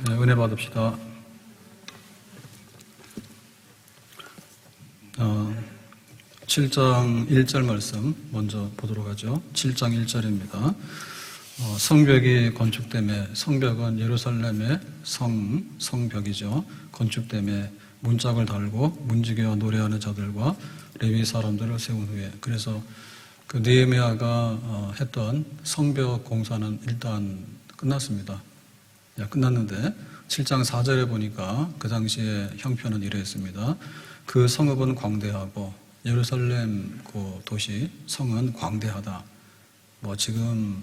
네, 은혜 받읍시다. 7장 1절 말씀 먼저 보도록 하죠. 7장 1절입니다. 성벽이 건축됨에, 성벽은 예루살렘의 성벽이죠. 건축됨에 문짝을 달고 문지기와 노래하는 자들과 레위 사람들을 세운 후에, 그래서 그 느헤미야가 했던 성벽 공사는 일단 끝났습니다. 끝났는데 7장 4절에 보니까 그 당시에 형편은 이러했습니다. 그 성읍은 광대하고 예루살렘 그 도시 성은 광대하다. 뭐 지금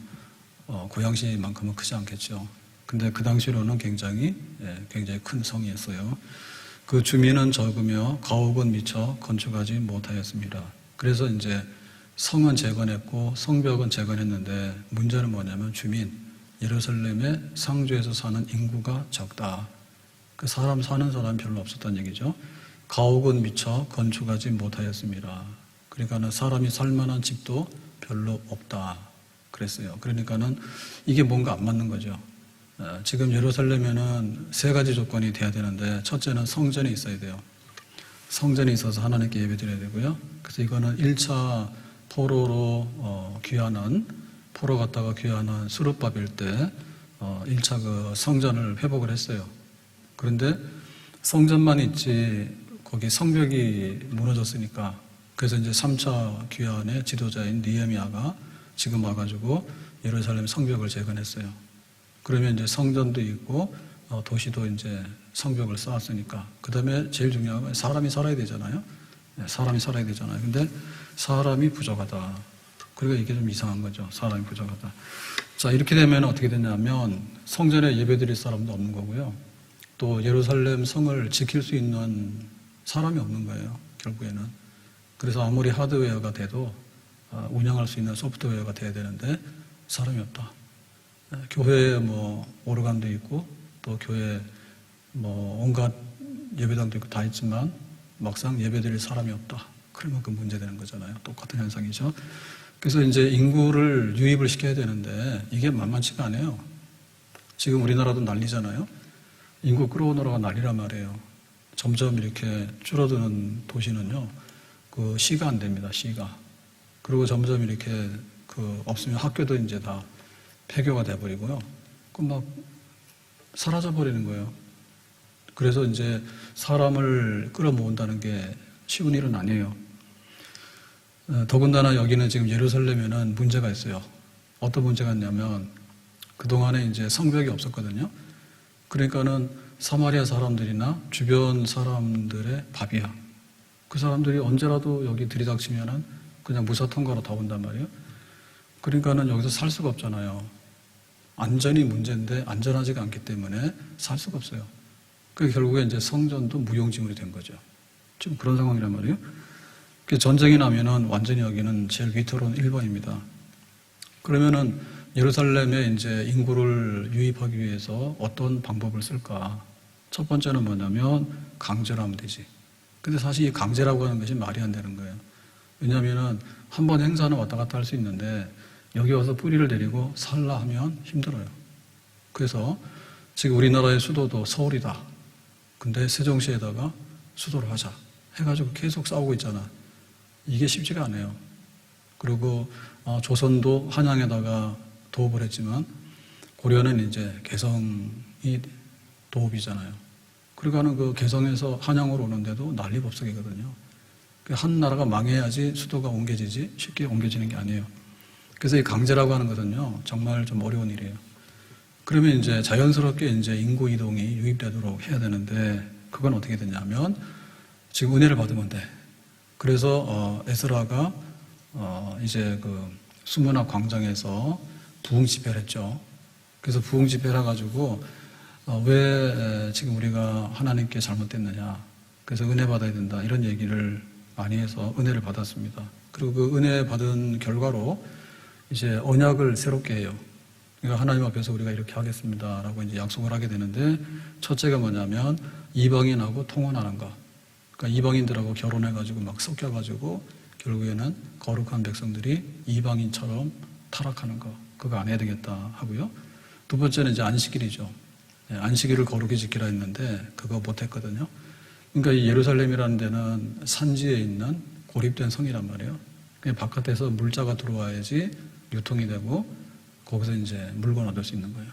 고양시만큼은 크지 않겠죠. 근데 그 당시로는 굉장히 큰 성이었어요. 그 주민은 적으며 가옥은 미처 건축하지 못하였습니다. 그래서 이제 성은 재건했고 성벽은 재건했는데 문제는 뭐냐면 예루살렘의 상주에서 사는 인구가 적다. 그 사는 사람이 별로 없었다는 얘기죠. 가옥은 미처 건축하지 못하였습니다. 그러니까는 사람이 살 만한 집도 별로 없다. 그랬어요. 그러니까는 이게 뭔가 안 맞는 거죠. 지금 예루살렘에는 세 가지 조건이 돼야 되는데, 첫째는 성전이 있어야 돼요. 성전이 있어서 하나님께 예배드려야 되고요. 그래서 이거는 1차 포로로 포로 갔다가 귀환한 수르바벨 때 1차 그 성전을 회복을 했어요. 그런데 성전만 있지 거기 성벽이 무너졌으니까, 그래서 이제 3차 귀환의 지도자인 느헤미야가 지금 와가지고 예루살렘 성벽을 재건했어요. 그러면 이제 성전도 있고 도시도 이제 성벽을 쌓았으니까, 그 다음에 제일 중요한 건 사람이 살아야 되잖아요. 사람이 살아야 되잖아요. 근데 사람이 부족하다. 그러니까 이게 좀 이상한 거죠. 사람이 부족하다. 자, 이렇게 되면 어떻게 되냐면 성전에 예배드릴 사람도 없는 거고요. 또 예루살렘 성을 지킬 수 있는 사람이 없는 거예요, 결국에는. 그래서 아무리 하드웨어가 돼도 운영할 수 있는 소프트웨어가 돼야 되는데 사람이 없다. 교회에 뭐 오르간도 있고 또 교회에 뭐 온갖 예배당도 있고 다 있지만 막상 예배드릴 사람이 없다. 그러면 그 문제되는 거잖아요. 똑같은 현상이죠. 그래서 이제 인구를 유입을 시켜야 되는데 이게 만만치가 않아요. 지금 우리나라도 난리잖아요. 인구 끌어오느라가 난리란 말이에요. 점점 이렇게 줄어드는 도시는요, 그 시가 안 됩니다, 시가. 그리고 점점 이렇게 없으면 학교도 이제 다 폐교가 돼버리고요. 막 사라져 버리는 거예요. 그래서 이제 사람을 끌어모은다는 게 쉬운 일은 아니에요. 더군다나 여기는 지금 예루살렘에는 문제가 있어요. 어떤 문제가 있냐면 그동안에 이제 성벽이 없었거든요. 그러니까는 사마리아 사람들이나 주변 사람들의 밥이야. 그 사람들이 언제라도 여기 들이닥치면은 그냥 무사 통과로 다 온단 말이에요. 그러니까는 여기서 살 수가 없잖아요. 안전이 문제인데 안전하지가 않기 때문에 살 수가 없어요. 그 결국에 이제 성전도 무용지물이 된 거죠. 지금 그런 상황이란 말이에요. 전쟁이 나면은 완전히 여기는 제일 위태로운 1번입니다. 그러면은 예루살렘에 이제 인구를 유입하기 위해서 어떤 방법을 쓸까? 첫 번째는 뭐냐면 강제로 하면 되지. 근데 사실 이 강제라고 하는 것이 말이 안 되는 거예요. 왜냐면은 한 번 행사는 왔다 갔다 할 수 있는데 여기 와서 뿌리를 내리고 살라 하면 힘들어요. 그래서 지금 우리나라의 수도도 서울이다. 근데 세종시에다가 수도를 하자 해가지고 계속 싸우고 있잖아. 이게 쉽지가 않아요. 그리고 조선도 한양에다가 도읍을 했지만 고려는 이제 개성이 도읍이잖아요. 그러니까는 그 개성에서 한양으로 오는데도 난리법석이거든요. 한 나라가 망해야지 수도가 옮겨지지 쉽게 옮겨지는 게 아니에요. 그래서 이 강제라고 하는 것은요, 정말 좀 어려운 일이에요. 그러면 이제 자연스럽게 이제 인구 이동이 유입되도록 해야 되는데 그건 어떻게 되냐면 지금 은혜를 받으면 돼. 그래서 에스라가 이제 그 수문학 광장에서 부흥 집회를 했죠. 그래서 부흥 집회를 해가지고 왜 지금 우리가 하나님께 잘못됐느냐, 그래서 은혜 받아야 된다, 이런 얘기를 많이 해서 은혜를 받았습니다. 그리고 그 은혜 받은 결과로 이제 언약을 새롭게 해요. 그러니까 하나님 앞에서 우리가 이렇게 하겠습니다라고 이제 약속을 하게 되는데, 첫째가 뭐냐면 이방인하고 통혼하는 거. 그러니까 이방인들하고 결혼해가지고 막 섞여가지고 결국에는 거룩한 백성들이 이방인처럼 타락하는 거, 그거 안 해야 되겠다 하고요. 두 번째는 이제 안식일이죠. 안식일을 거룩히 지키라 했는데 그거 못했거든요. 그러니까 이 예루살렘이라는 데는 산지에 있는 고립된 성이란 말이에요. 그냥 바깥에서 물자가 들어와야지 유통이 되고 거기서 이제 물건 얻을 수 있는 거예요.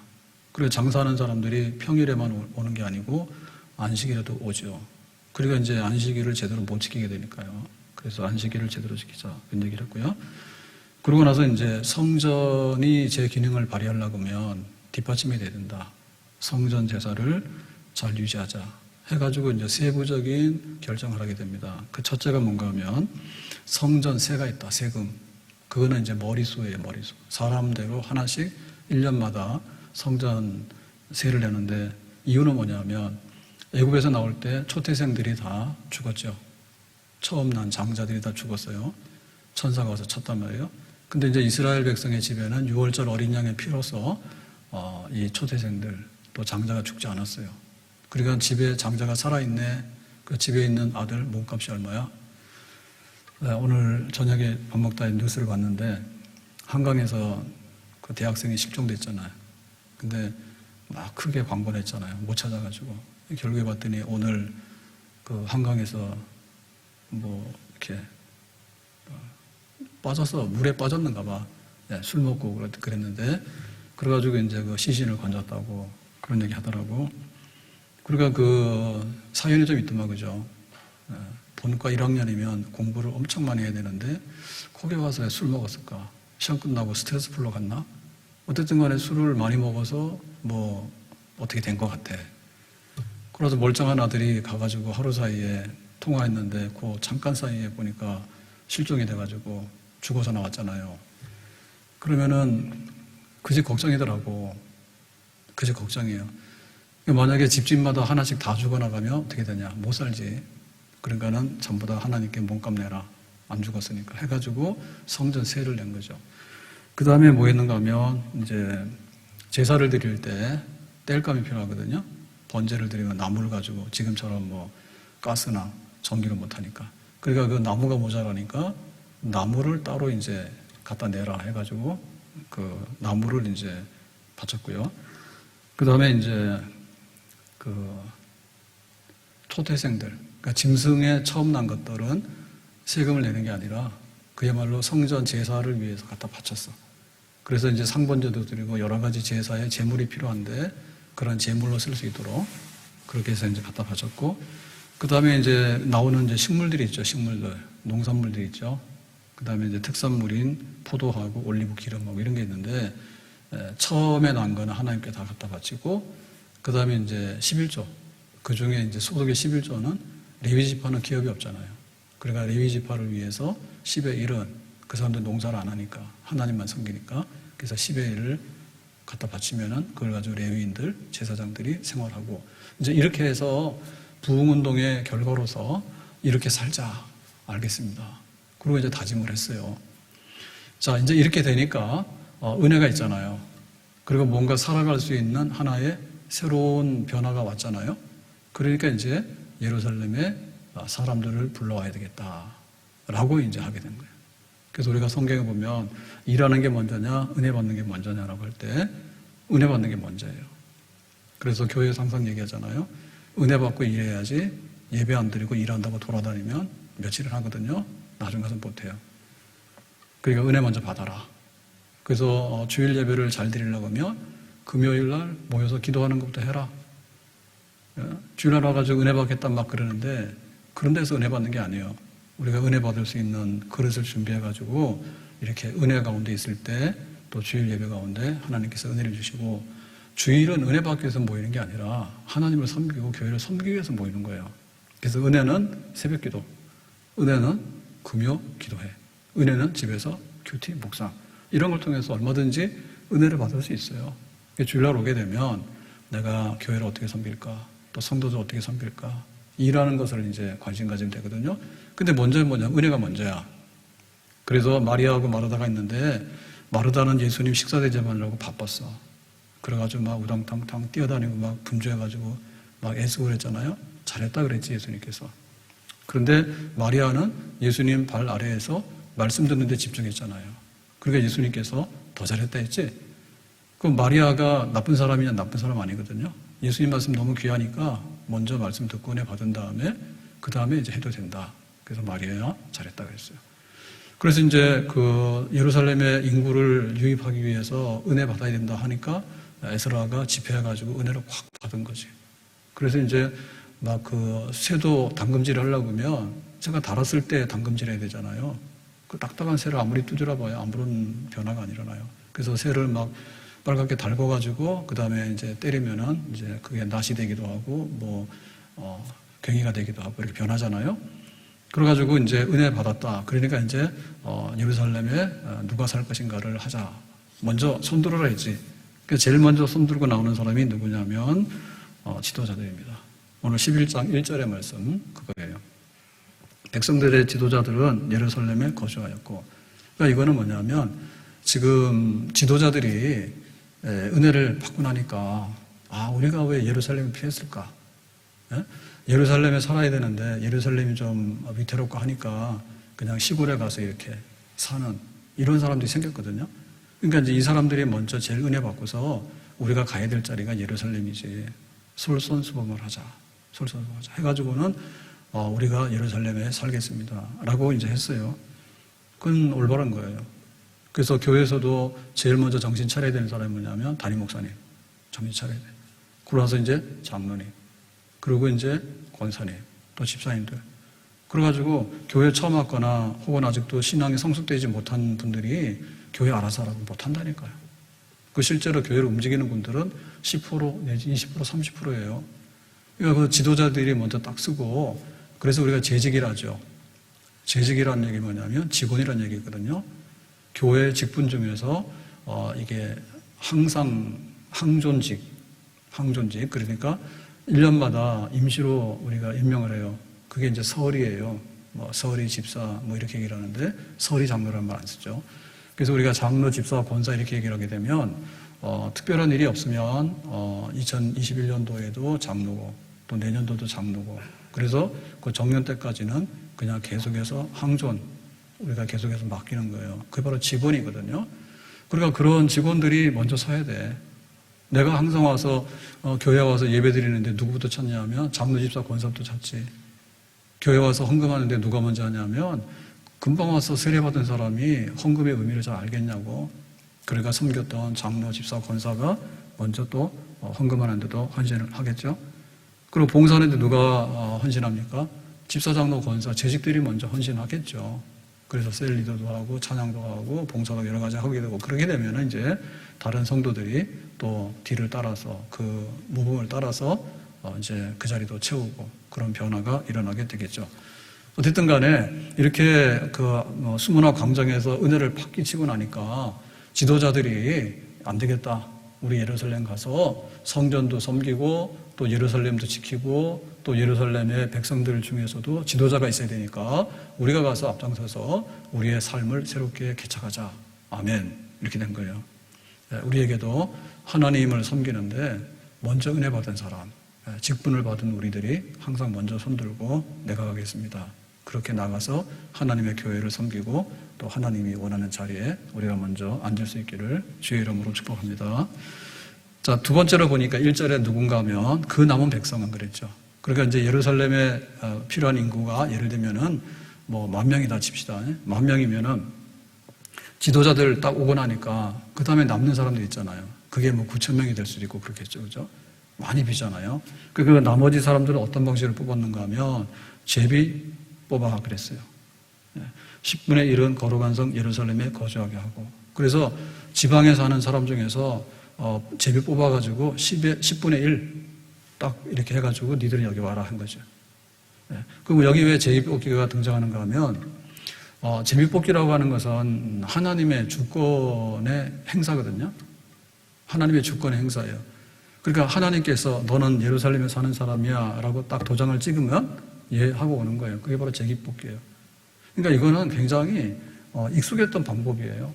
그리고 장사하는 사람들이 평일에만 오는 게 아니고 안식일에도 오죠. 그러니까 이제 안식일을 제대로 못 지키게 되니까요. 그래서 안식일을 제대로 지키자 그런 얘기를 했고요. 그러고 나서 이제 성전이 제 기능을 발휘하려고 하면 뒷받침이 돼야 된다. 성전 제사를 잘 유지하자 해가지고 이제 세부적인 결정을 하게 됩니다. 그 첫째가 뭔가 하면 성전 세가 있다. 세금. 그거는 이제 머리수예요. 머리수. 사람대로 하나씩 1년마다 성전 세를 내는데 이유는 뭐냐면 애굽에서 나올 때 초태생들이 다 죽었죠. 처음 난 장자들이 다 죽었어요. 천사가 와서 쳤단 말이에요. 근데 이제 이스라엘 백성의 집에는 6월절 어린 양의 피로서 이 초태생들 또 장자가 죽지 않았어요. 그러니까 집에 장자가 살아있네. 그 집에 있는 아들 몸값이 얼마야? 오늘 저녁에 밥 먹다 뉴스를 봤는데 한강에서 그 대학생이 실종됐잖아요. 근데 막 크게 광고를 했잖아요. 못 찾아가지고. 결국에 봤더니 오늘 그 한강에서 뭐 이렇게 빠져서 물에 빠졌는가 봐. 술 먹고 그랬는데 그래가지고 이제 그 시신을 건졌다고 그런 얘기 하더라고. 그러니까 그 사연이 좀 있더만 그죠. 본과 1학년이면 공부를 엄청 많이 해야 되는데 거기 와서 술 먹었을까? 시험 끝나고 스트레스 풀러 갔나? 어쨌든 간에 술을 많이 먹어서 뭐 어떻게 된 것 같아. 그래서 멀쩡한 아들이 가가지고 하루 사이에 통화했는데 그 잠깐 사이에 보니까 실종이 돼가지고 죽어서 나왔잖아요. 그러면은 그 집 걱정이더라고. 그 집 걱정이에요. 만약에 집집마다 하나씩 다 죽어나가면 어떻게 되냐? 못 살지. 그러니까는 전부 다 하나님께 몸값 내라. 안 죽었으니까. 해가지고 성전 세를 낸 거죠. 그 다음에 뭐 했는가 하면 이제 제사를 드릴 때 땔감이 필요하거든요. 번제를 드리면 나무를 가지고 지금처럼 뭐 가스나 전기를 못하니까. 그러니까 그 나무가 모자라니까 나무를 따로 이제 갖다 내라 해가지고 그 나무를 이제 바쳤고요. 그 다음에 이제 그 초태생들, 그러니까 짐승에 처음 난 것들은 세금을 내는 게 아니라 그야말로 성전 제사를 위해서 갖다 바쳤어. 그래서 이제 상번제도 드리고 여러 가지 제사에 제물이 필요한데 그런 제물로 쓸 수 있도록 그렇게 해서 이제 갖다 바쳤고, 그 다음에 이제 나오는 이제 식물들이 있죠. 식물들, 농산물들이 있죠. 그 다음에 이제 특산물인 포도하고 올리브 기름하고 이런 게 있는데 처음에 난 거는 하나님께 다 갖다 바치고, 그 다음에 이제 11조, 그 중에 이제 소득의 11조는 레위 지파는 기업이 없잖아요. 그러니까 레위 지파를 위해서 10의 1은 그 사람들 농사를 안 하니까 하나님만 섬기니까 그래서 10의 1을 갖다 바치면은 그걸 가지고 레위인들, 제사장들이 생활하고, 이제 이렇게 해서 부흥운동의 결과로서 이렇게 살자. 알겠습니다. 그리고 이제 다짐을 했어요. 자, 이제 이렇게 되니까 은혜가 있잖아요. 그리고 뭔가 살아갈 수 있는 하나의 새로운 변화가 왔잖아요. 그러니까 이제 예루살렘에 사람들을 불러와야 되겠다라고 이제 하게 된 거예요. 그래서 우리가 성경에 보면 일하는 게 먼저냐, 은혜 받는 게 먼저냐라고 할 때 은혜 받는 게 먼저예요. 그래서 교회에서 항상 얘기하잖아요. 은혜 받고 일해야지 예배 안 드리고 일한다고 돌아다니면 며칠을 하거든요. 나중 가서 못해요. 그러니까 은혜 먼저 받아라. 그래서 주일 예배를 잘 드리려고 하면 금요일 날 모여서 기도하는 것부터 해라. 주일날 와가지고 은혜 받겠다 막 그러는데 그런 데서 은혜 받는 게 아니에요. 우리가 은혜 받을 수 있는 그릇을 준비해가지고 이렇게 은혜 가운데 있을 때 또 주일 예배 가운데 하나님께서 은혜를 주시고, 주일은 은혜 받기 위해서 모이는 게 아니라 하나님을 섬기고 교회를 섬기기 위해서 모이는 거예요. 그래서 은혜는 새벽 기도, 은혜는 금요 기도회, 은혜는 집에서 큐티 묵상, 이런 걸 통해서 얼마든지 은혜를 받을 수 있어요. 주일날 오게 되면 내가 교회를 어떻게 섬길까, 또 성도들 어떻게 섬길까, 일하는 것을 이제 관심 가지면 되거든요. 근데 먼저 뭐냐, 은혜가 먼저야. 그래서 마리아하고 마르다가 있는데 마르다는 예수님 식사 대접하려고 바빴어. 그래가지고 막 우당탕탕 뛰어다니고 막 분주해가지고 막 애쓰고 그랬잖아요. 잘했다 그랬지 예수님께서. 그런데 마리아는 예수님 발 아래에서 말씀 듣는 데 집중했잖아요. 그러니까 예수님께서 더 잘했다 했지. 그럼 마리아가 나쁜 사람이냐? 나쁜 사람 아니거든요. 예수님 말씀 너무 귀하니까 먼저 말씀 듣고 은혜 받은 다음에 그 다음에 이제 해도 된다. 그래서 마리아야 잘했다 그랬어요. 그래서 이제 그 예루살렘의 인구를 유입하기 위해서 은혜 받아야 된다 하니까 에스라가 집회해가지고 은혜를 확 받은 거지. 그래서 이제 막 그 쇠도 담금질 하려고 하면 제가 달았을 때 담금질 해야 되잖아요. 그 딱딱한 쇠를 아무리 두드려 봐야 아무런 변화가 안 일어나요. 그래서 쇠를 막 빨갛게 달궈가지고 그 다음에 이제 때리면은 이제 그게 낫이 되기도 하고 뭐 괭이가 되기도 하고 이렇게 변하잖아요. 그래가지고 이제 은혜 받았다. 그러니까 이제 예루살렘에 누가 살 것인가를 하자. 먼저 손 들어라 했지. 그러니까 제일 먼저 손 들고 나오는 사람이 누구냐면 지도자들입니다. 오늘 11장 1절의 말씀 그거예요. 백성들의 지도자들은 예루살렘에 거주하였고, 그러니까 이거는 뭐냐면 지금 지도자들이 은혜를 받고 나니까 우리가 왜 예루살렘을 피했을까? 예루살렘에 살아야 되는데 예루살렘이 좀 위태롭고 하니까 그냥 시골에 가서 이렇게 사는 이런 사람들이 생겼거든요. 그러니까 이제 이 사람들이 먼저 제일 은혜 받고서 우리가 가야 될 자리가 예루살렘이지. 솔선수범을 하자. 솔선수범을 하자. 해가지고는 우리가 예루살렘에 살겠습니다. 라고 이제 했어요. 그건 올바른 거예요. 그래서 교회에서도 제일 먼저 정신 차려야 되는 사람이 뭐냐면 담임 목사님. 정신 차려야 돼. 그러고 나서 이제 장로님. 그리고 이제 권사님. 또 집사님들. 그래가지고 교회 처음 왔거나 혹은 아직도 신앙이 성숙되지 못한 분들이 교회 알아서 하라고 못한다니까요. 그 실제로 교회를 움직이는 분들은 10% 내지 20% 30%예요. 그러니까 그 지도자들이 먼저 딱 쓰고 그래서 우리가 재직이라죠. 재직이라는 얘기 뭐냐면 직원이라는 얘기거든요. 교회 직분 중에서 이게 항상 항존직 그러니까 1년마다 임시로 우리가 임명을 해요. 그게 이제 서울이에요. 뭐 서울이 집사 뭐 이렇게 얘기를 하는데 서울이 장로라는 말 안 쓰죠. 그래서 우리가 장로, 집사, 권사 이렇게 얘기를 하게 되면 특별한 일이 없으면 2021년도에도 장로고 또 내년도도 장로고 그래서 그 정년 때까지는 그냥 계속해서 항존 우리가 계속해서 맡기는 거예요. 그게 바로 직원이거든요. 그러니까 그런 직원들이 먼저 서야 돼. 내가 항상 와서 교회 와서 예배 드리는데 누구부터 찾냐면 장로, 집사, 권사부터 찾지. 교회 와서 헌금하는데 누가 먼저 하냐면 금방 와서 세례받은 사람이 헌금의 의미를 잘 알겠냐고. 그러니까 섬겼던 장로, 집사, 권사가 먼저 또 헌금하는데도 헌신을 하겠죠. 그리고 봉사하는데 누가 헌신합니까? 집사, 장로, 권사, 재직들이 먼저 헌신하겠죠. 그래서 셀리더도 하고 찬양도 하고 봉사도 여러 가지 하게 되고 그러게 되면 이제 다른 성도들이 또 뒤를 따라서 그 모범을 따라서 이제 그 자리도 채우고 그런 변화가 일어나게 되겠죠. 어쨌든 간에 이렇게 수문화 광장에서 은혜를 팍 끼치고 나니까 지도자들이 안 되겠다. 우리 예루살렘 가서 성전도 섬기고 또 예루살렘도 지키고 또 예루살렘의 백성들 중에서도 지도자가 있어야 되니까 우리가 가서 앞장서서 우리의 삶을 새롭게 개척하자. 아멘. 이렇게 된 거예요. 우리에게도 하나님을 섬기는데 먼저 은혜 받은 사람, 직분을 받은 우리들이 항상 먼저 손들고 내가 가겠습니다. 그렇게 나가서 하나님의 교회를 섬기고 또 하나님이 원하는 자리에 우리가 먼저 앉을 수 있기를 주의 이름으로 축복합니다. 자, 두 번째로 보니까 1절에 누군가 하면 그 남은 백성은 그랬죠. 그러니까 이제 예루살렘에 필요한 인구가 예를 들면은 뭐 10,000명이다 칩시다. 10,000명이면은 지도자들 딱 오고 나니까 그 다음에 남는 사람들 있잖아요. 그게 뭐 9,000명이 될 수도 있고 그렇겠죠. 그죠? 많이 비잖아요. 그 나머지 사람들은 어떤 방식으로 뽑았는가 하면 제비 뽑아 그랬어요. 10분의 1은 거룩한 성 예루살렘에 거주하게 하고 그래서 지방에 사는 사람 중에서 제비 뽑아가지고 10분의 1 딱 이렇게 해가지고 니들은 여기 와라 한 거죠. 그리고 여기 왜 제비 뽑기가 등장하는가 하면 제비 뽑기라고 하는 것은 하나님의 주권의 행사거든요. 하나님의 주권의 행사예요. 그러니까 하나님께서 너는 예루살렘에 사는 사람이야 라고 딱 도장을 찍으면 예 하고 오는 거예요. 그게 바로 제비 뽑기예요. 그러니까 이거는 굉장히 익숙했던 방법이에요.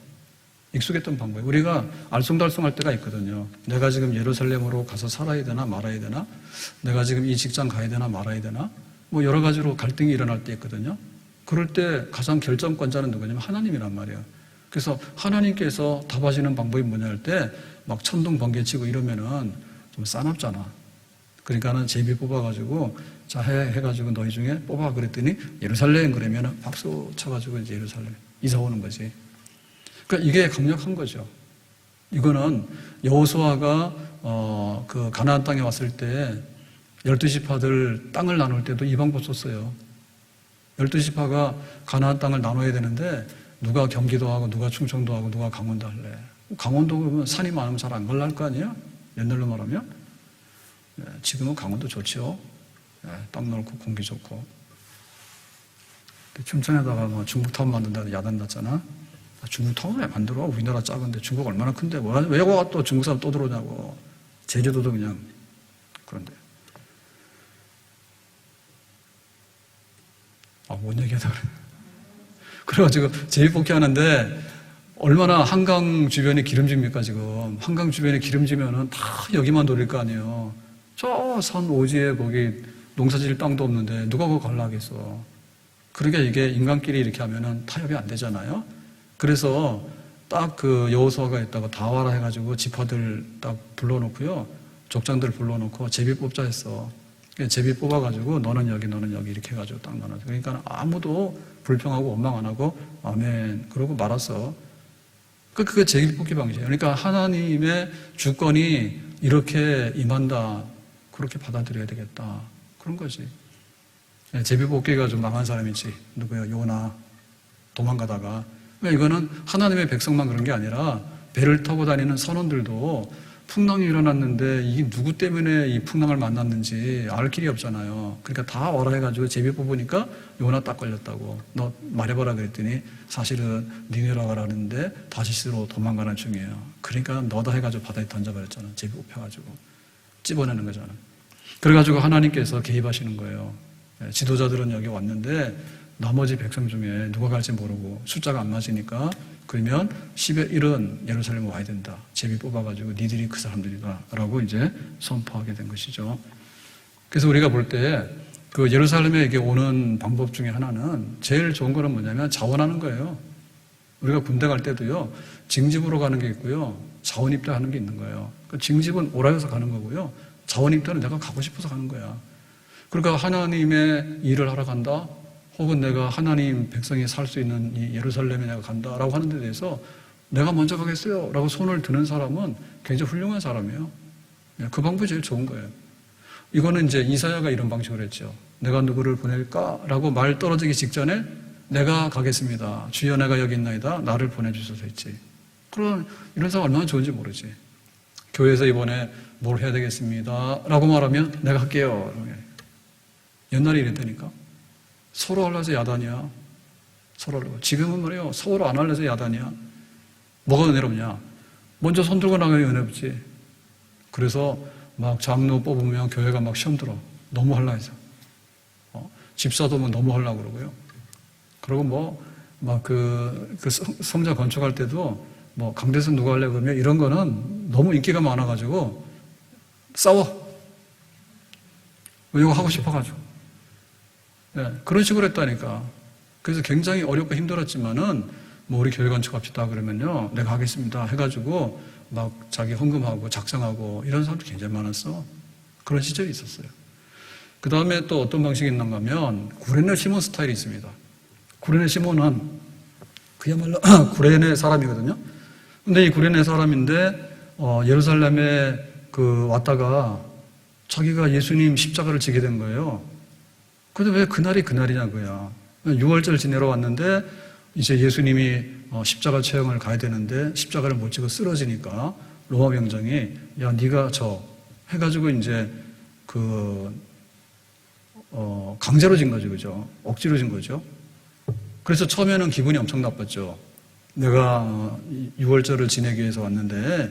익숙했던 방법이에요. 우리가 알쏭달쏭할 때가 있거든요. 내가 지금 예루살렘으로 가서 살아야 되나 말아야 되나? 내가 지금 이 직장 가야 되나 말아야 되나? 뭐 여러 가지로 갈등이 일어날 때 있거든요. 그럴 때 가장 결정권자는 누구냐면 하나님이란 말이에요. 그래서 하나님께서 답하시는 방법이 뭐냐 할 때 막 천둥 번개치고 이러면은 좀 싸납잖아. 그러니까는 제비 뽑아가지고 자 해가지고 너희 중에 뽑아 그랬더니 예루살렘 그러면은 박수 쳐가지고 이제 예루살렘 이사 오는 거지. 그러니까 이게 강력한 거죠. 이거는 여호수아가 그 가나안 땅에 왔을 때 12지파들 땅을 나눌 때도 이 방법 썼어요. 12지파가 가나안 땅을 나눠야 되는데 누가 경기도 하고 누가 충청도 하고 누가 강원도 할래. 강원도 그러면 산이 많으면 잘 안 갈랄 거 아니에요? 옛날로 말하면. 지금은 강원도 좋죠. 땅 넓고 공기 좋고. 춘천에다가 뭐 중국타운 만든다고 야단 났잖아. 중국타운 왜 만들어? 우리나라 작은데 중국 얼마나 큰데 왜 와 또 중국 사람 또 들어오냐고. 제주도도 그냥 그런데. 뭔 얘기하다 그래. 그래가지고 제비뽑기 하는데 얼마나 한강 주변이 기름집니까 지금. 한강 주변에 기름지면은 다 여기만 돌릴 거 아니에요. 저 산 오지에 거기 농사질 땅도 없는데 누가 그거 갈라 하겠어. 그러니까 이게 인간끼리 이렇게 하면은 타협이 안 되잖아요. 그래서 딱 그 여호수아가 있다가 다 와라 해가지고 지파들 딱 불러놓고요. 족장들 불러놓고 제비 뽑자 했어. 제비 뽑아가지고 너는 여기 너는 여기 이렇게 해가지고 딱 나눠줘. 그러니까 아무도 불평하고 원망 안 하고 아멘 그러고 말았어. 그게 제비 뽑기 방식이에요. 그러니까 하나님의 주권이 이렇게 임한다. 그렇게 받아들여야 되겠다. 그런 거지. 제비 뽑기가 좀 망한 사람이지. 누구야? 요나 도망가다가. 그러니까 이거는 하나님의 백성만 그런 게 아니라 배를 타고 다니는 선원들도 풍랑이 일어났는데 이게 누구 때문에 이 풍랑을 만났는지 알 길이 없잖아요. 그러니까 다 와라 해가지고 제비 뽑으니까 요나 딱 걸렸다고. 너 말해봐라 그랬더니 사실은 니네라 가라는데 다시스로 도망가는 중이에요. 그러니까 너다 해가지고 바다에 던져버렸잖아. 제비 뽑혀가지고. 찝어내는 거잖아. 그래가지고 하나님께서 개입하시는 거예요. 지도자들은 여기 왔는데 나머지 백성 중에 누가 갈지 모르고 숫자가 안 맞으니까 그러면 10의 1은 예루살렘에 와야 된다. 제비 뽑아가지고 니들이 그 사람들이다. 라고 이제 선포하게 된 것이죠. 그래서 우리가 볼 때 그 예루살렘에 이게 오는 방법 중에 하나는 제일 좋은 거는 뭐냐면 자원하는 거예요. 우리가 군대 갈 때도요. 징집으로 가는 게 있고요. 자원 입대하는 게 있는 거예요. 그 징집은 오라해서 가는 거고요. 자원 입대는 내가 가고 싶어서 가는 거야. 그러니까 하나님의 일을 하러 간다. 혹은 내가 하나님 백성이 살 수 있는 이 예루살렘에 내가 간다라고 하는 데 대해서 내가 먼저 가겠어요 라고 손을 드는 사람은 굉장히 훌륭한 사람이에요. 그 방법이 제일 좋은 거예요. 이거는 이제 이사야가 이런 방식으로 했죠. 내가 누구를 보낼까라고 말 떨어지기 직전에 내가 가겠습니다. 주여 내가 여기 있나이다. 나를 보내주셔서 했지. 그럼 이런 사람 얼마나 좋은지 모르지. 교회에서 이번에 뭘 해야 되겠습니다 라고 말하면 내가 할게요. 옛날에 이랬다니까. 서로 하려서 야단이야. 서로 하려고. 지금은 말이에요. 서로 안 하려서 야단이야. 뭐가 은혜롭냐? 먼저 손 들고 나가면 은혜롭지. 그래서 막 장로 뽑으면 교회가 막 시험 들어. 너무 하려 해서. 집사도 뭐 너무 하려고 그러고요. 그리고 뭐, 막 그 성자 건축할 때도 뭐 강대선 누가 하려고 그러면 이런 거는 너무 인기가 많아가지고 싸워. 이거 하고 싶어가지고. 네, 그런 식으로 했다니까. 그래서 굉장히 어렵고 힘들었지만은 뭐 우리 교회 건축합시다 그러면요. 내가 하겠습니다 해가지고 막 자기 헌금하고 작정하고 이런 사람도 굉장히 많았어. 그런 시절이 있었어요. 그 다음에 또 어떤 방식이 있는가 하면 구레네 시몬 스타일이 있습니다. 구레네 시몬은 그야말로 구레네 사람이거든요. 근데 이 구레네 사람인데 예루살렘에 왔다가 자기가 예수님 십자가를 지게 된 거예요. 근데 왜 그날이 그날이냐고요. 6월절 지내러 왔는데 이제 예수님이 십자가 처형을 가야 되는데 십자가를 못 지고 쓰러지니까 로마 병정이 야 네가 해가지고 이제 강제로 진 거죠, 그죠? 억지로 진 거죠. 그래서 처음에는 기분이 엄청 나빴죠. 내가 6월절을 지내기 위해서 왔는데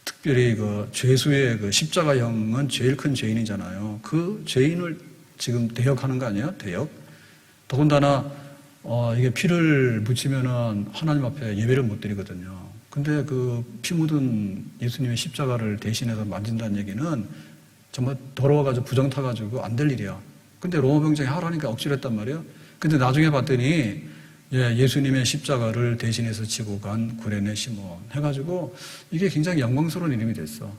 특별히 죄수의 십자가형은 제일 큰 죄인이잖아요. 그 죄인을 지금 대역하는 거 아니에요? 대역. 더군다나 이게 피를 묻히면은 하나님 앞에 예배를 못 드리거든요. 근데 그 피 묻은 예수님의 십자가를 대신해서 만진다는 얘기는 정말 더러워가지고 부정 타가지고 안 될 일이야. 근데 로마 병정이 하라니까 억지로 했단 말이에요. 근데 나중에 봤더니 예수님의 십자가를 대신해서 지고 간 구레네 시몬 해가지고 이게 굉장히 영광스러운 이름이 됐어.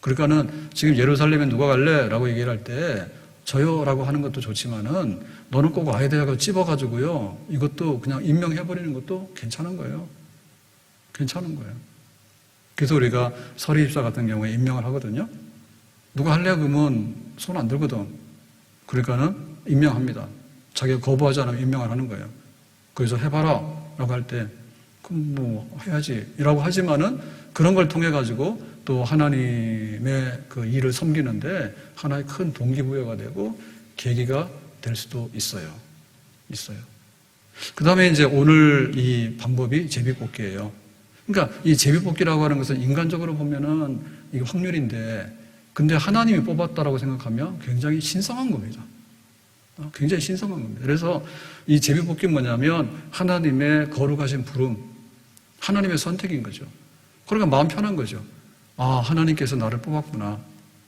그러니까는 지금 예루살렘에 누가 갈래? 라고 얘기를 할 때 저요 라고 하는 것도 좋지만은 너는 꼭 와야 돼 하고 찝어가지고요. 이것도 그냥 임명해버리는 것도 괜찮은 거예요. 괜찮은 거예요. 그래서 우리가 서리입사 같은 경우에 임명을 하거든요. 누가 할래? 그러면 손 안 들거든. 그러니까는 임명합니다. 자기가 거부하지 않으면 임명을 하는 거예요. 그래서 해봐라 라고 할 때 그럼 뭐 해야지 라고 하지만은 그런 걸 통해 가지고 또 하나님의 그 일을 섬기는데 하나의 큰 동기부여가 되고 계기가 될 수도 있어요. 그 다음에 이제 오늘 이 방법이 제비뽑기예요. 그러니까 이 제비뽑기라고 하는 것은 인간적으로 보면은 이게 확률인데 근데 하나님이 뽑았다라고 생각하면 굉장히 신성한 겁니다. 굉장히 신성한 겁니다. 그래서 이 제비뽑기는 뭐냐면 하나님의 거룩하신 부름, 하나님의 선택인 거죠. 그러니까 마음 편한 거죠. 아, 하나님께서 나를 뽑았구나.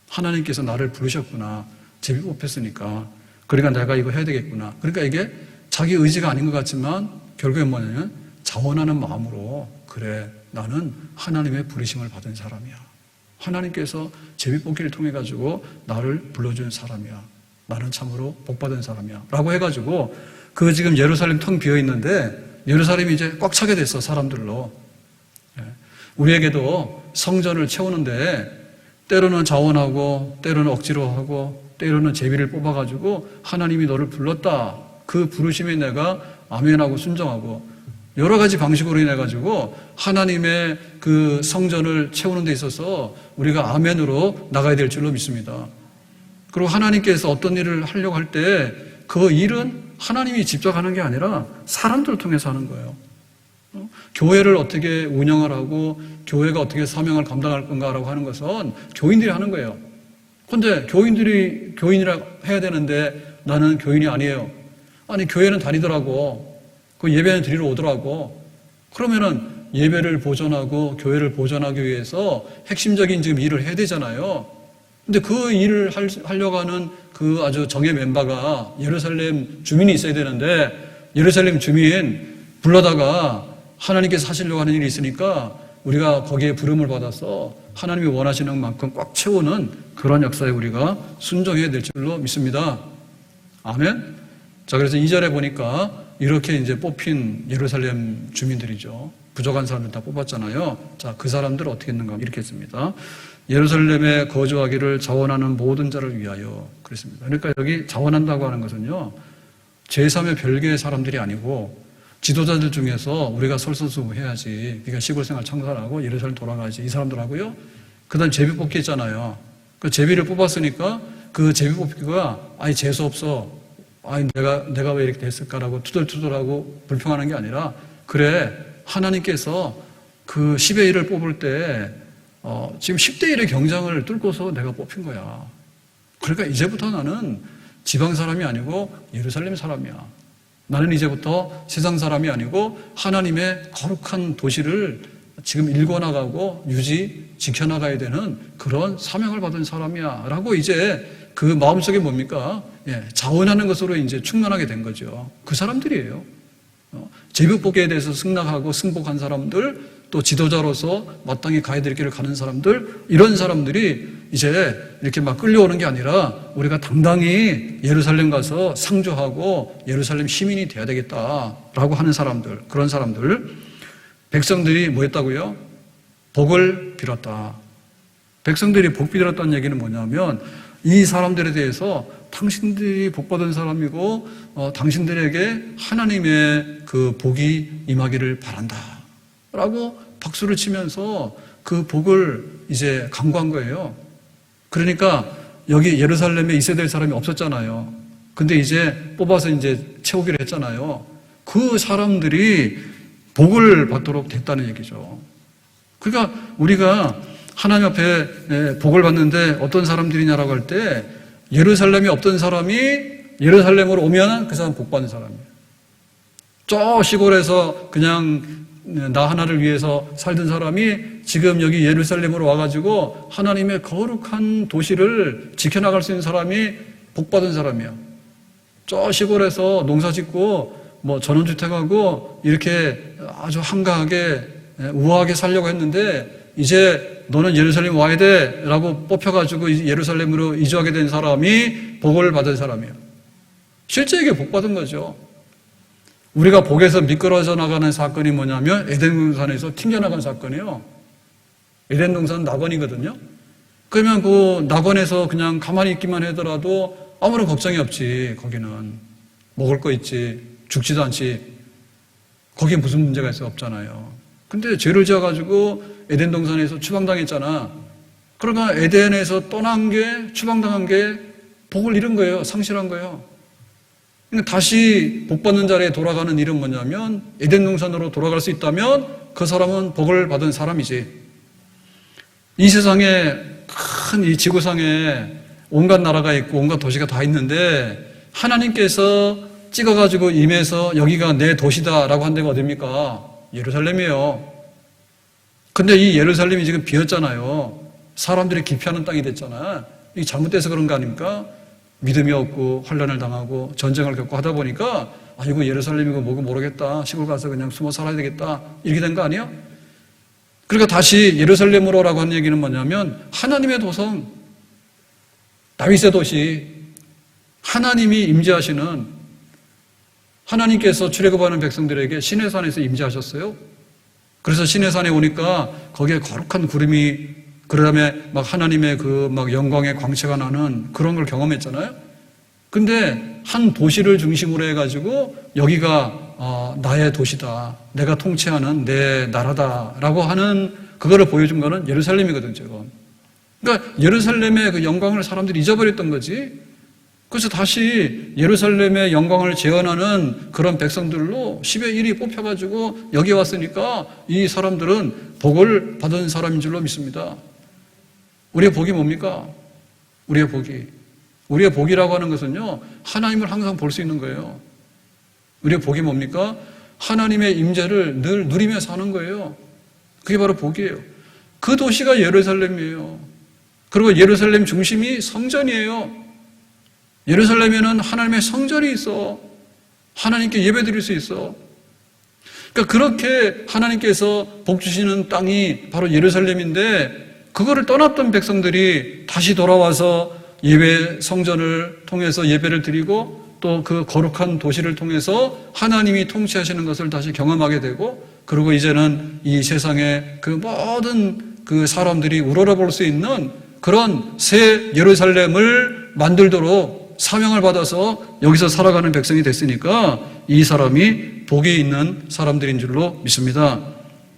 하나님께서 나를 부르셨구나. 제비 뽑혔으니까. 그러니까 내가 이거 해야 되겠구나. 그러니까 이게 자기 의지가 아닌 것 같지만 결국엔 뭐냐면 자원하는 마음으로 그래, 나는 하나님의 부르심을 받은 사람이야. 하나님께서 제비 뽑기를 통해 가지고 나를 불러준 사람이야. 나는 참으로 복받은 사람이야. 라고 해가지고 그 지금 예루살렘 텅 비어 있는데 예루살렘이 이제 꽉 차게 됐어, 사람들로. 우리에게도 성전을 채우는데 때로는 자원하고 때로는 억지로 하고 때로는 제비를 뽑아가지고 하나님이 너를 불렀다. 그 부르심에 내가 아멘하고 순종하고 여러 가지 방식으로 인해가지고 하나님의 그 성전을 채우는 데 있어서 우리가 아멘으로 나가야 될 줄로 믿습니다. 그리고 하나님께서 어떤 일을 하려고 할 때 그 일은 하나님이 직접 하는 게 아니라 사람들을 통해서 하는 거예요. 교회를 어떻게 운영을 하고 교회가 어떻게 사명을 감당할 건가라고 하는 것은 교인들이 하는 거예요. 그런데 교인들이 교인이라 해야 되는데 나는 교인이 아니에요. 아니 교회는 다니더라고. 그 예배는 드리러 오더라고. 그러면은 예배를 보존하고 교회를 보존하기 위해서 핵심적인 지금 일을 해야 되잖아요. 근데 그 일을 하려고 하는 그 아주 정예 멤버가 예루살렘 주민이 있어야 되는데 예루살렘 주민 불러다가 하나님께서 하시려고 하는 일이 있으니까 우리가 거기에 부름을 받아서 하나님이 원하시는 만큼 꽉 채우는 그런 역사에 우리가 순종해야 될 줄로 믿습니다. 아멘. 자, 그래서 2절에 보니까 이렇게 이제 뽑힌 예루살렘 주민들이죠. 부족한 사람들 다 뽑았잖아요. 자, 그 사람들 어떻게 했는가 이렇게 했습니다. 예루살렘에 거주하기를 자원하는 모든 자를 위하여 그랬습니다. 그러니까 여기 자원한다고 하는 것은요, 제3의 별개의 사람들이 아니고 지도자들 중에서 우리가 솔선수범해야지. 그러니까 시골 생활 청산하고 예루살렘 돌아가야지. 이 사람들하고요. 그 다음 제비 뽑기 있잖아요. 그 제비를 뽑았으니까 그 제비 뽑기가 아니 재수 없어. 아니 내가 왜 이렇게 됐을까라고 투덜투덜하고 불평하는 게 아니라 그래, 하나님께서 그 10의 1을 뽑을 때 지금 10대 1의 경쟁을 뚫고서 내가 뽑힌 거야. 그러니까 이제부터 나는 지방 사람이 아니고 예루살렘 사람이야. 나는 이제부터 세상 사람이 아니고 하나님의 거룩한 도시를 지금 일궈나가고 지켜나가야 되는 그런 사명을 받은 사람이야. 라고 이제 그 마음속에 뭡니까? 자원하는 것으로 이제 충만하게 된 거죠. 그 사람들이에요. 제비뽑기에 대해서 승낙하고 승복한 사람들, 또 지도자로서 마땅히 가야 될 길을 가는 사람들, 이런 사람들이 이제 이렇게 막 끌려오는 게 아니라 우리가 당당히 예루살렘 가서 상주하고 예루살렘 시민이 돼야 되겠다라고 하는 사람들, 그런 사람들, 백성들이 뭐 했다고요? 복을 빌었다. 백성들이 복 빌었다는 얘기는 뭐냐면 이 사람들에 대해서 당신들이 복받은 사람이고 당신들에게 하나님의 그 복이 임하기를 바란다 라고 박수를 치면서 그 복을 이제 강구한 거예요. 그러니까 여기 예루살렘에 있어야 될 사람이 없었잖아요. 근데 이제 뽑아서 이제 채우기로 했잖아요. 그 사람들이 복을 받도록 됐다는 얘기죠. 그러니까 우리가 하나님 앞에 복을 받는데 어떤 사람들이냐라고 할 때 예루살렘에 없던 사람이 예루살렘으로 오면 그 사람 복 받는 사람이에요. 저 시골에서 그냥 나 하나를 위해서 살던 사람이 지금 여기 예루살렘으로 와가지고 하나님의 거룩한 도시를 지켜나갈 수 있는 사람이 복 받은 사람이야. 저 시골에서 농사 짓고 뭐 전원주택하고 이렇게 아주 한가하게 우아하게 살려고 했는데 이제 너는 예루살렘 와야 돼 라고 뽑혀가지고 예루살렘으로 이주하게 된 사람이 복을 받은 사람이에요. 실제 이게 복 받은 거죠. 우리가 복에서 미끄러져 나가는 사건이 뭐냐면 에덴 동산에서 튕겨나간 사건이에요. 에덴 동산은 낙원이거든요. 그러면 그 낙원에서 그냥 가만히 있기만 하더라도 아무런 걱정이 없지. 거기는 먹을 거 있지, 죽지도 않지. 거기에 무슨 문제가 있어? 없잖아요. 근데 죄를 지어가지고 에덴 동산에서 추방당했잖아. 그러니까 에덴에서 떠난 게, 추방당한 게 복을 잃은 거예요. 상실한 거예요. 다시 복 받는 자리에 돌아가는 일은 뭐냐면 에덴 동산으로 돌아갈 수 있다면 그 사람은 복을 받은 사람이지. 이 세상에 큰 이 지구상에 온갖 나라가 있고 온갖 도시가 다 있는데 하나님께서 찍어가지고 임해서 여기가 내 도시다라고 한 데가 어딥니까? 예루살렘이에요. 근데 이 예루살렘이 지금 비었잖아요. 사람들이 기피하는 땅이 됐잖아. 이게 잘못돼서 그런 거 아닙니까? 믿음이 없고 환난을 당하고 전쟁을 겪고 하다 보니까 이거 예루살렘이고 뭐고 모르겠다. 시골 가서 그냥 숨어 살아야 되겠다. 이렇게 된 거 아니에요? 그러니까 다시 예루살렘으로라고 하는 얘기는 뭐냐면 하나님의 도성, 다윗의 도시, 하나님이 임재하시는, 하나님께서 출애굽하는 백성들에게 시내산에서 임재하셨어요. 그래서 시내산에 오니까 거기에 거룩한 구름이, 그 다음에 막 하나님의 그 막 영광의 광채가 나는 그런 걸 경험했잖아요. 근데 한 도시를 중심으로 해가지고 여기가 나의 도시다, 내가 통치하는 내 나라다라고 하는 그거를 보여준 거는 예루살렘이거든요. 지금. 그러니까 예루살렘의 그 영광을 사람들이 잊어버렸던 거지. 그래서 다시 예루살렘의 영광을 재현하는 그런 백성들로 10의 1이 뽑혀가지고 여기 왔으니까 이 사람들은 복을 받은 사람인 줄로 믿습니다. 우리의 복이 뭡니까? 우리의 복이라고 하는 것은요, 하나님을 항상 볼 수 있는 거예요. 우리의 복이 뭡니까? 하나님의 임재를 늘 누리며 사는 거예요. 그게 바로 복이에요. 그 도시가 예루살렘이에요. 그리고 예루살렘 중심이 성전이에요. 예루살렘에는 하나님의 성전이 있어. 하나님께 예배드릴 수 있어. 그러니까 그렇게 하나님께서 복 주시는 땅이 바로 예루살렘인데, 그거를 떠났던 백성들이 다시 돌아와서 예배 성전을 통해서 예배를 드리고 또 그 거룩한 도시를 통해서 하나님이 통치하시는 것을 다시 경험하게 되고, 그리고 이제는 이 세상의 그 모든 그 사람들이 우러러 볼 수 있는 그런 새 예루살렘을 만들도록 사명을 받아서 여기서 살아가는 백성이 됐으니까 이 사람이 복이 있는 사람들인 줄로 믿습니다.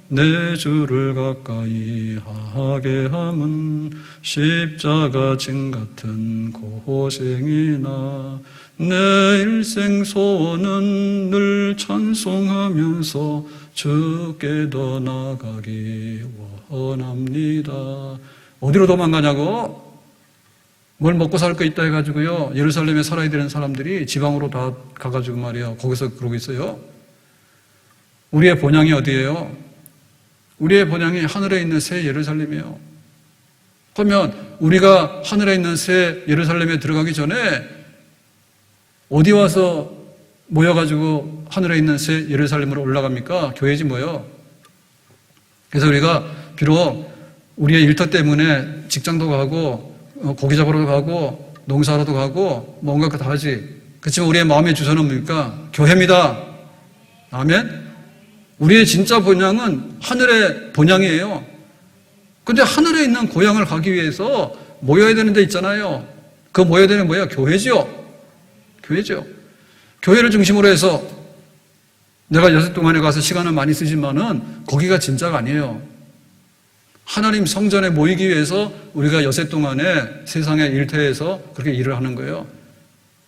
내 주를 가까이 하게 함은 십자가 진 같은 고생이나 내 일생 소원은 늘 찬송하면서 주께 더 나가기 원합니다. 어디로 도망가냐고? 뭘 먹고 살 거 있다 해가지고요, 예루살렘에 살아야 되는 사람들이 지방으로 다 가가지고 말이에요, 거기서 그러고 있어요. 우리의 본향이 어디예요? 우리의 본향이 하늘에 있는 새 예루살렘이에요. 그러면 우리가 하늘에 있는 새 예루살렘에 들어가기 전에 어디 와서 모여가지고 하늘에 있는 새 예루살렘으로 올라갑니까? 교회지 뭐요. 그래서 우리가 비록 우리의 일터 때문에 직장도 가고 고기 잡으러도 가고 농사로도 가고 뭔가 다 하지. 그렇지만 우리의 마음의 주소는 뭡니까? 교회입니다. 아멘. 우리의 진짜 본향은 하늘의 본향이에요. 근데 하늘에 있는 고향을 가기 위해서 모여야 되는 데 있잖아요. 그 모여야 되는 뭐예요? 교회죠. 교회죠. 교회를 중심으로 해서 내가 여섯 동안에 가서 시간을 많이 쓰지만은 거기가 진짜가 아니에요. 하나님 성전에 모이기 위해서 우리가 여섯 동안에 세상의 일터에서 그렇게 일을 하는 거예요.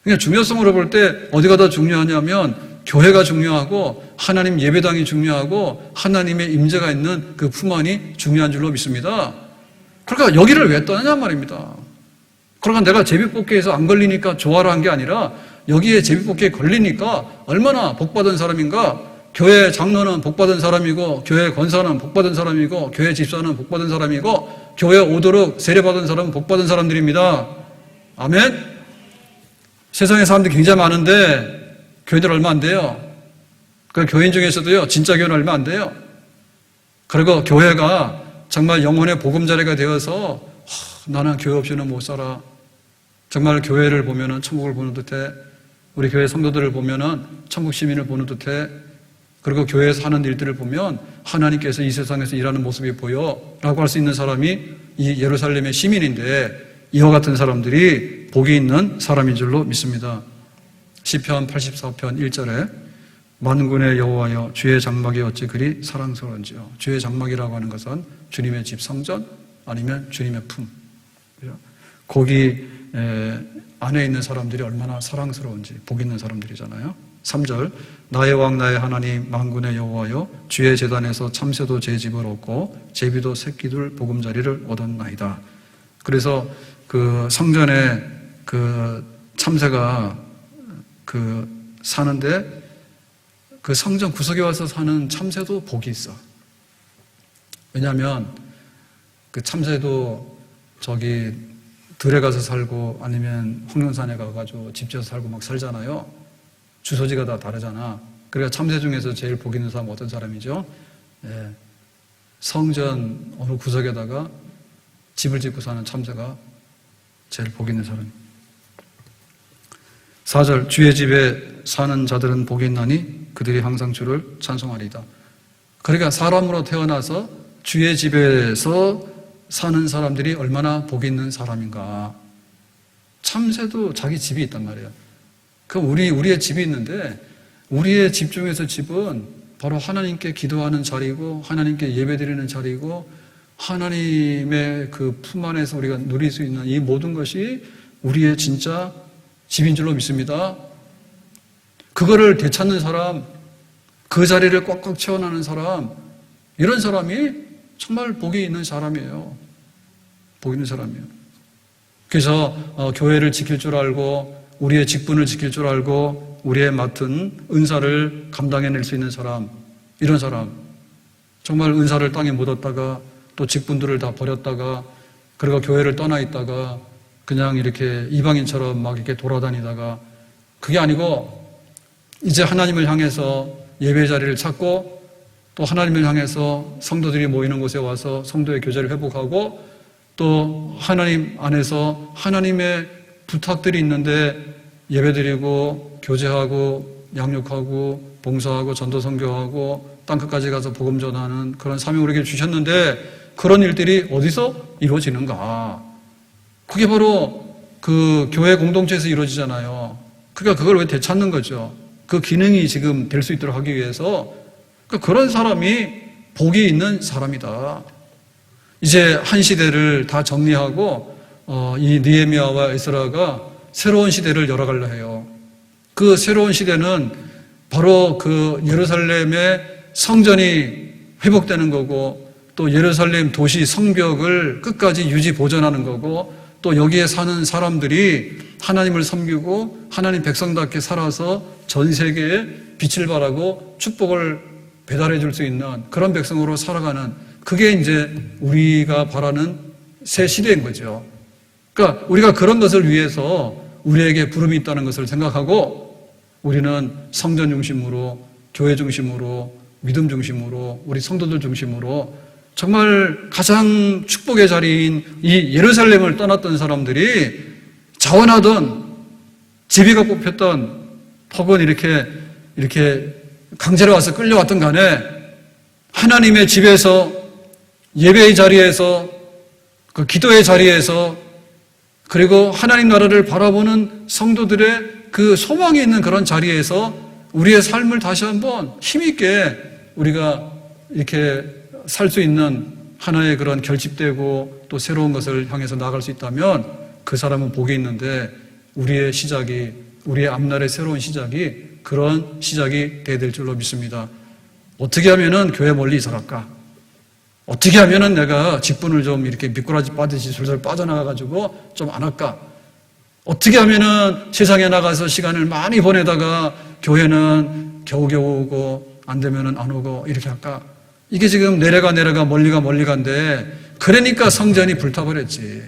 그러니까 중요성으로 볼 때 어디가 더 중요하냐면 교회가 중요하고 하나님 예배당이 중요하고 하나님의 임재가 있는 그 품 안이 중요한 줄로 믿습니다. 그러니까 여기를 왜 떠나냐 말입니다. 그러니까 내가 제비뽑기에서 안 걸리니까 좋아라 한 게 아니라 여기에 제비뽑기에 걸리니까 얼마나 복받은 사람인가. 교회 장로는 복받은 사람이고 교회 권사는 복받은 사람이고 교회 집사는 복받은 사람이고 교회 오도록 세례받은 사람은 복받은 사람들입니다. 아멘. 세상에 사람들이 굉장히 많은데 교인들 얼마 안 돼요. 그 교인 중에서도요, 진짜 교인 얼마 안 돼요. 그리고 교회가 정말 영혼의 보금자리가 되어서 나는 교회 없이는 못 살아. 정말 교회를 보면은 천국을 보는 듯해. 우리 교회 성도들을 보면은 천국 시민을 보는 듯해. 그리고 교회에서 하는 일들을 보면 하나님께서 이 세상에서 일하는 모습이 보여 라고 할 수 있는 사람이 이 예루살렘의 시민인데, 이와 같은 사람들이 복이 있는 사람인 줄로 믿습니다. 시편 84편 1절에 만군의 여호와여 주의 장막이 어찌 그리 사랑스러운지요. 주의 장막이라고 하는 것은 주님의 집 성전 아니면 주님의 품. 거기 안에 있는 사람들이 얼마나 사랑스러운지 복 있는 사람들이잖아요. 3절 나의 왕 나의 하나님 만군의 여호와여 주의 제단에서 참새도 제 집을 얻고 제비도 새끼들 보금자리를 얻었나이다. 그래서 그 성전에 그 참새가 사는데 그 성전 구석에 와서 사는 참새도 복이 있어. 왜냐하면 그 참새도 저기 들에 가서 살고 아니면 홍련산에 가가지고 집 지어서 살고 막 살잖아요. 주소지가 다 다르잖아. 그러니까 참새 중에서 제일 복 있는 사람은 어떤 사람이죠? 예. 성전 어느 구석에다가 집을 짓고 사는 참새가 제일 복 있는 사람. 4절 주의 집에 사는 자들은 복이 있나니 그들이 항상 주를 찬송하리이다. 그러니까 사람으로 태어나서 주의 집에서 사는 사람들이 얼마나 복이 있는 사람인가. 참새도 자기 집이 있단 말이에요. 그럼 우리의 집이 있는데 우리의 집 중에서 집은 바로 하나님께 기도하는 자리고 하나님께 예배드리는 자리고 하나님의 그 품 안에서 우리가 누릴 수 있는 이 모든 것이 우리의 진짜 집인 줄로 믿습니다. 그거를 되찾는 사람, 그 자리를 꽉꽉 채워나는 사람, 이런 사람이 정말 복이 있는 사람이에요. 복 있는 사람이에요. 그래서 교회를 지킬 줄 알고 우리의 직분을 지킬 줄 알고 우리의 맡은 은사를 감당해낼 수 있는 사람, 이런 사람, 정말 은사를 땅에 묻었다가 또 직분들을 다 버렸다가 그리고 교회를 떠나 있다가 그냥 이렇게 이방인처럼 막 이렇게 돌아다니다가 그게 아니고 이제 하나님을 향해서 예배 자리를 찾고 또 하나님을 향해서 성도들이 모이는 곳에 와서 성도의 교제를 회복하고 또 하나님 안에서 하나님의 부탁들이 있는데 예배드리고 교제하고 양육하고 봉사하고 전도 선교하고 땅끝까지 가서 복음 전하는 그런 사명을 우리에게 주셨는데 그런 일들이 어디서 이루어지는가? 그게 바로 그 교회 공동체에서 이루어지잖아요. 그러니까 그걸 왜 되찾는 거죠? 그 기능이 지금 될 수 있도록 하기 위해서 그런 사람이 복이 있는 사람이다. 이제 한 시대를 다 정리하고 이 느헤미야와 에스라가 새로운 시대를 열어가려 해요. 그 새로운 시대는 바로 그 예루살렘의 성전이 회복되는 거고 또 예루살렘 도시 성벽을 끝까지 유지 보존하는 거고 또 여기에 사는 사람들이 하나님을 섬기고 하나님 백성답게 살아서 전 세계에 빛을 발하고 축복을 배달해 줄 수 있는 그런 백성으로 살아가는 그게 이제 우리가 바라는 새 시대인 거죠. 그러니까 우리가 그런 것을 위해서 우리에게 부름이 있다는 것을 생각하고 우리는 성전 중심으로 교회 중심으로 믿음 중심으로 우리 성도들 중심으로 정말 가장 축복의 자리인 이 예루살렘을 떠났던 사람들이 자원하던 제비가 뽑혔던 혹은 이렇게 강제로 와서 끌려왔던 간에 하나님의 집에서 예배의 자리에서 그 기도의 자리에서 그리고 하나님 나라를 바라보는 성도들의 그 소망이 있는 그런 자리에서 우리의 삶을 다시 한번 힘있게 우리가 이렇게 살 수 있는 하나의 그런 결집되고 또 새로운 것을 향해서 나아갈 수 있다면 그 사람은 복이 있는데 우리의 시작이 우리의 앞날의 새로운 시작이 그런 시작이 돼야 될 줄로 믿습니다. 어떻게 하면은 교회 멀리 이사 갈까? 어떻게 하면은 내가 직분을 좀 이렇게 미꾸라지 빠듯이 술술 빠져나가가지고 좀 안 할까? 어떻게 하면은 세상에 나가서 시간을 많이 보내다가 교회는 겨우겨우 오고 안 되면은 안 오고 이렇게 할까? 이게 지금 내려가 멀리 간데 그러니까 성전이 불타버렸지.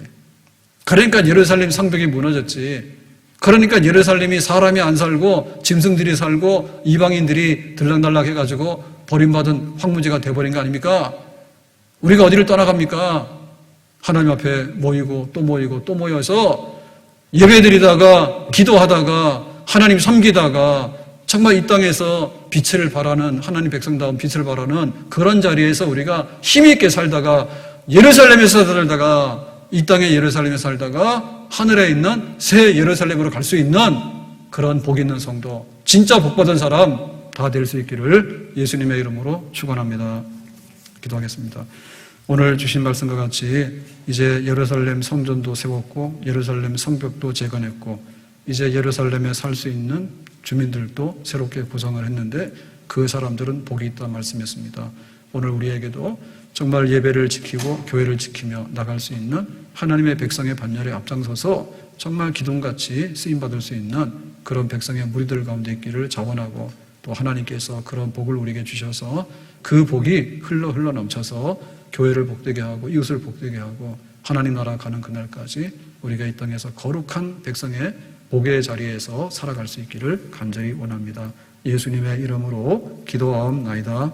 그러니까 예루살렘 성벽이 무너졌지. 그러니까 예루살렘이 사람이 안 살고 짐승들이 살고 이방인들이 들락날락 해가지고 버림받은 황무지가 돼버린 거 아닙니까? 우리가 어디를 떠나갑니까? 하나님 앞에 모이고 또 모이고 또 모여서 예배드리다가 기도하다가 하나님 섬기다가 정말 이 땅에서 빛을 발하는 하나님 백성다운 빛을 발하는 그런 자리에서 우리가 힘있게 살다가 예루살렘에서 살다가 이 땅의 예루살렘에 살다가 하늘에 있는 새 예루살렘으로 갈 수 있는 그런 복 있는 성도, 진짜 복 받은 사람 다 될 수 있기를 예수님의 이름으로 축원합니다. 기도하겠습니다. 오늘 주신 말씀과 같이 이제 예루살렘 성전도 세웠고 예루살렘 성벽도 재건했고 이제 예루살렘에 살 수 있는 주민들도 새롭게 구성을 했는데 그 사람들은 복이 있다 말씀했습니다. 오늘 우리에게도 정말 예배를 지키고 교회를 지키며 나갈 수 있는 하나님의 백성의 반열에 앞장서서 정말 기둥같이 쓰임받을 수 있는 그런 백성의 무리들 가운데 있기를 자원하고 또 하나님께서 그런 복을 우리에게 주셔서 그 복이 흘러 넘쳐서 교회를 복되게 하고 이웃을 복되게 하고 하나님 나라 가는 그날까지 우리가 이 땅에서 거룩한 백성의 복의 자리에서 살아갈 수 있기를 간절히 원합니다. 예수님의 이름으로 기도하옵나이다.